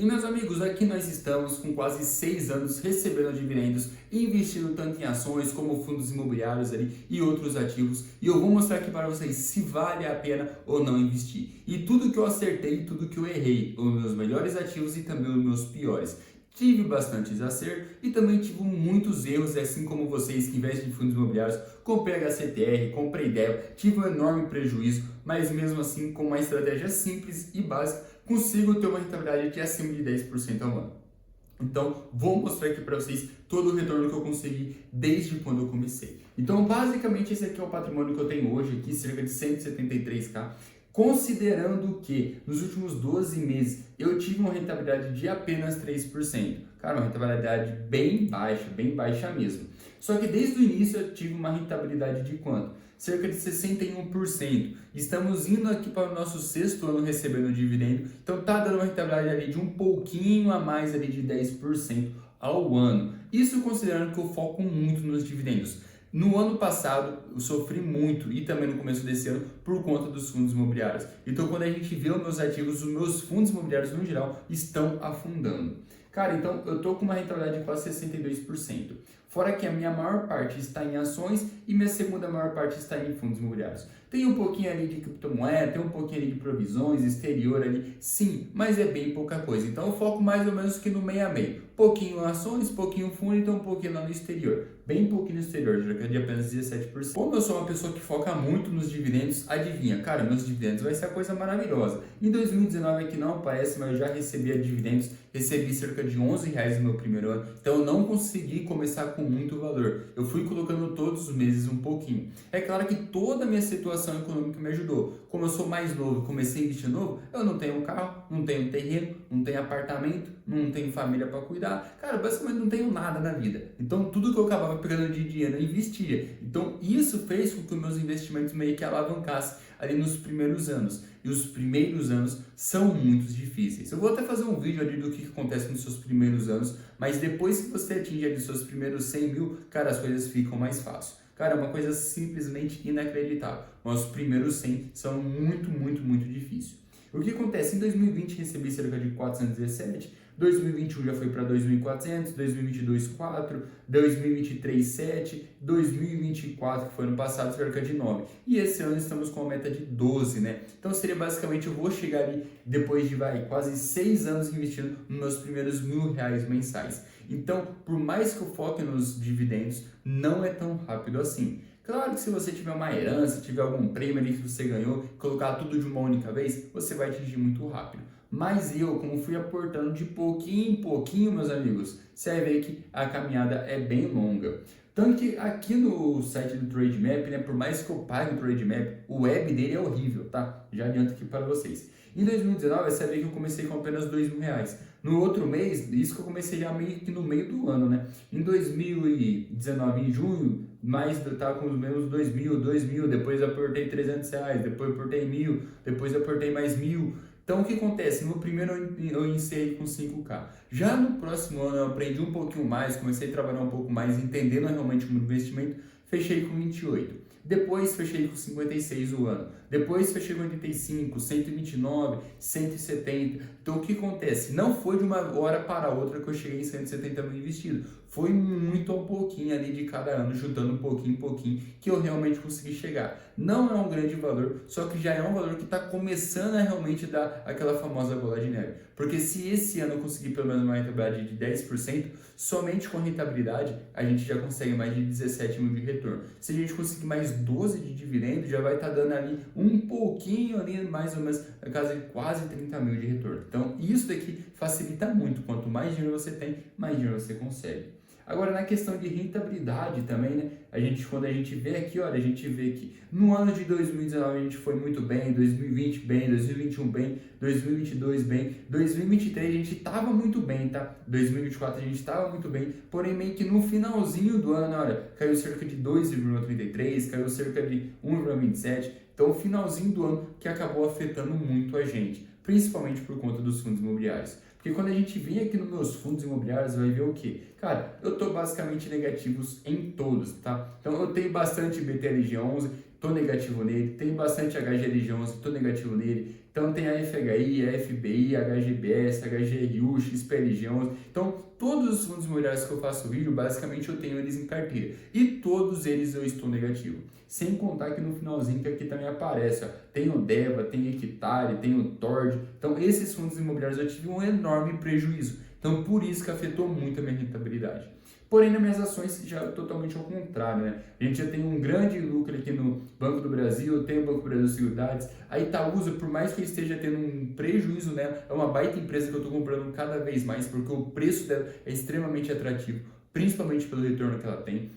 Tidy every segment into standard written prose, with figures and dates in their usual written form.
E meus amigos, aqui nós estamos com quase 6 anos recebendo dividendos, investindo tanto em ações como fundos imobiliários ali e outros ativos. E eu vou mostrar aqui para vocês se vale a pena ou não investir. E tudo que eu acertei, tudo que eu errei, os meus melhores ativos e também os meus piores. Tive bastantes acertos e também tive muitos erros, assim como vocês que investem em fundos imobiliários. Comprei HCTR, comprei DEL, tive um enorme prejuízo, mas mesmo assim, com uma estratégia simples e básica, consigo ter uma rentabilidade de acima de 10% ao ano. Então, vou mostrar aqui para vocês todo o retorno que eu consegui desde quando eu comecei. Então, basicamente, esse aqui é o patrimônio que eu tenho hoje, aqui, cerca de 173k. Considerando que nos últimos 12 meses eu tive uma rentabilidade de apenas 3%. Cara, uma rentabilidade bem baixa mesmo. Só que desde o início eu tive uma rentabilidade de quanto? Cerca de 61%. Estamos indo aqui para o nosso sexto ano recebendo dividendo, então tá dando uma rentabilidade ali de um pouquinho a mais ali de 10% ao ano. Isso considerando que eu foco muito nos dividendos. No ano passado, eu sofri muito e também no começo desse ano por conta dos fundos imobiliários. Então, quando a gente vê os meus ativos, os meus fundos imobiliários no geral estão afundando. Cara, então eu tô com uma rentabilidade de quase 62%. Fora que a minha maior parte está em ações e minha segunda maior parte está em fundos imobiliários. Tem um pouquinho ali de criptomoeda, tem um pouquinho ali de provisões, exterior ali, sim, mas é bem pouca coisa. Então eu foco mais ou menos que no meio a meio. Pouquinho em ações, pouquinho fundo, então um pouquinho lá no exterior. Bem pouquinho no exterior, já que é de apenas 17%. Como eu sou uma pessoa que foca muito nos dividendos, adivinha, cara, meus dividendos vai ser a coisa maravilhosa. Em 2019 aqui não aparece, mas eu já recebia dividendos, recebi cerca de R$ 11 no meu primeiro ano, então eu não consegui começar com muito valor. Eu fui colocando todos os meses um pouquinho. É claro que toda a minha situação econômica me ajudou. Como eu sou mais novo, comecei a investir novo, eu não tenho carro, não tenho terreno, não tenho apartamento, não tenho família para cuidar. Cara, basicamente não tenho nada na vida. Então tudo que eu acabava pegando de dinheiro eu investia. Então isso fez com que os meus investimentos meio que alavancassem ali nos primeiros anos. E os primeiros anos são muito difíceis. Eu vou até fazer um vídeo ali do que acontece nos seus primeiros anos, mas depois que você atinge ali os seus primeiros 100 mil, cara, as coisas ficam mais fáceis. Cara, é uma coisa simplesmente inacreditável. Nossos primeiros 100 são muito difíceis. O que acontece? Em 2020 recebi cerca de 417, 2021 já foi para 2.400, 2022 4, 2023 7, 2024 que foi ano passado cerca de 9. E esse ano estamos com uma meta de 12, né? Então seria basicamente eu vou chegar ali depois de quase 6 anos investindo nos meus primeiros R$ 1.000 mensais. Então, por mais que eu foque nos dividendos, não é tão rápido assim. Claro que se você tiver uma herança, tiver algum prêmio ali que você ganhou, colocar tudo de uma única vez, você vai atingir muito rápido. Mas eu, como fui aportando de pouquinho em pouquinho, meus amigos, você vai ver que a caminhada é bem longa. Tanto que aqui no site do Trademap, né, por mais que eu pague o Trademap, o web dele é horrível, tá? Já adianto aqui para vocês. Em 2019, você vai ver que eu comecei com apenas R$ 2.000. No outro mês, isso que eu comecei já meio que no meio do ano, né? Em 2019, em junho, mais eu tava com os mesmos 2.000, depois eu aportei R$ 300, depois eu aportei 1.000, depois eu aportei mais 1.000. Então o que acontece? No primeiro eu iniciei com 5k. Já no próximo ano eu aprendi um pouquinho mais, comecei a trabalhar um pouco mais, entendendo realmente o investimento, fechei com 28. Depois fechei com 56 o ano. Depois fechei com 85, 129, 170. Então o que acontece? Não foi de uma hora para outra que eu cheguei em 170 mil investido. Foi muito a pouquinho ali de cada ano, juntando um pouquinho em pouquinho, que eu realmente consegui chegar. Não é um grande valor, só que já é um valor que está começando a realmente dar aquela famosa bola de neve. Porque se esse ano eu conseguir pelo menos uma rentabilidade de 10%, somente com rentabilidade a gente já consegue mais de 17 mil de retorno. Se a gente conseguir mais 12 de dividendo, já vai estar dando ali um pouquinho ali, mais ou menos, na casa de quase 30 mil de retorno. Então isso daqui facilita muito. Quanto mais dinheiro você tem, mais dinheiro você consegue. Agora, na questão de rentabilidade também, né? Quando a gente vê aqui, olha, a gente vê que no ano de 2019 a gente foi muito bem, 2020 bem, 2021 bem, 2022 bem, 2023 a gente estava muito bem, tá? 2024 a gente estava muito bem, porém meio que no finalzinho do ano, olha, caiu cerca de 2,33, caiu cerca de 1,27, então o finalzinho do ano que acabou afetando muito a gente, principalmente por conta dos fundos imobiliários. Porque quando a gente vem aqui nos meus fundos imobiliários, vai ver o quê? Cara, eu tô basicamente negativos em todos, tá? Então eu tenho bastante BTLG11, tô negativo nele, tenho bastante HGLG11, tô negativo nele, Então tem a FHI, a FBI, a HGBS, a HGRU, XPLG11. Então todos os fundos imobiliários que eu faço vídeo, basicamente eu tenho eles em carteira. E todos eles eu estou negativo. Sem contar que no finalzinho que aqui também aparece, ó, tem o DEVA, tem o Equitare, tem o TORD. Então esses fundos imobiliários eu tive um enorme prejuízo. Então por isso que afetou muito a minha rentabilidade. Porém, nas minhas ações já totalmente ao contrário, né? A gente já tem um grande lucro aqui no Banco do Brasil, tem o Banco do Brasil Seguridades, a Itaúsa, por mais que eu esteja tendo um prejuízo nela, é uma baita empresa que eu estou comprando cada vez mais, porque o preço dela é extremamente atrativo, principalmente pelo retorno que ela tem.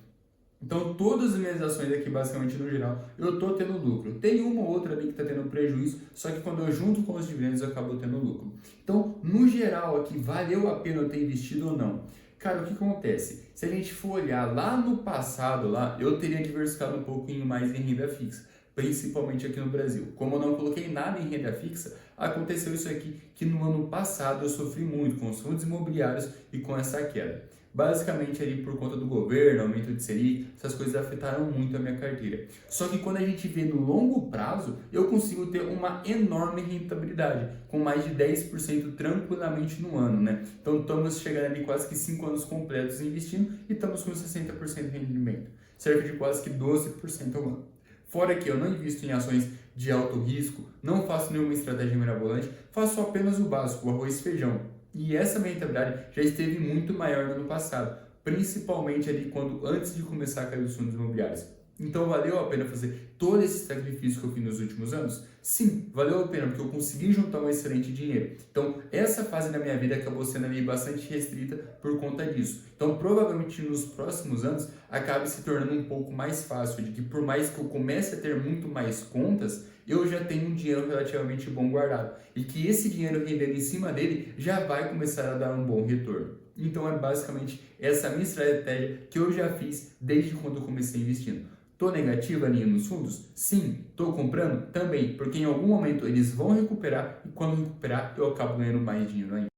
Então, todas as minhas ações aqui, basicamente, no geral, eu estou tendo lucro. Tem uma ou outra ali que está tendo prejuízo, só que quando eu junto com os dividendos, eu acabo tendo lucro. Então, no geral aqui, valeu a pena eu ter investido ou não? Cara, o que acontece? Se a gente for olhar lá no passado, eu teria diversificado um pouquinho mais em renda fixa, principalmente aqui no Brasil. Como eu não coloquei nada em renda fixa, aconteceu isso aqui, que no ano passado eu sofri muito com os fundos imobiliários e com essa queda. Basicamente ali por conta do governo, aumento de Selic, essas coisas afetaram muito a minha carteira. Só que quando a gente vê no longo prazo, eu consigo ter uma enorme rentabilidade, com mais de 10% tranquilamente no ano, né? Então estamos chegando ali quase que 5 anos completos investindo e estamos com 60% de rendimento, cerca de quase que 12% ao ano. Fora que eu não invisto em ações de alto risco, não faço nenhuma estratégia mirabolante, faço apenas o básico, o arroz e feijão. E essa rentabilidade já esteve muito maior no ano passado, principalmente ali quando antes de começar a cair os fundos imobiliários. Então valeu a pena fazer todo esse sacrifício que eu fiz nos últimos anos? Sim, valeu a pena, porque eu consegui juntar um excelente dinheiro. Então essa fase da minha vida acabou sendo ali bastante restrita por conta disso. Então provavelmente nos próximos anos acabe se tornando um pouco mais fácil, de que por mais que eu comece a ter muito mais contas, eu já tenho um dinheiro relativamente bom guardado. E que esse dinheiro rendendo em cima dele já vai começar a dar um bom retorno. Então é basicamente essa minha estratégia que eu já fiz desde quando eu comecei investindo. Estou negativa ali nos fundos? Sim. Estou comprando? Também, porque em algum momento eles vão recuperar e quando recuperar eu acabo ganhando mais dinheiro ainda.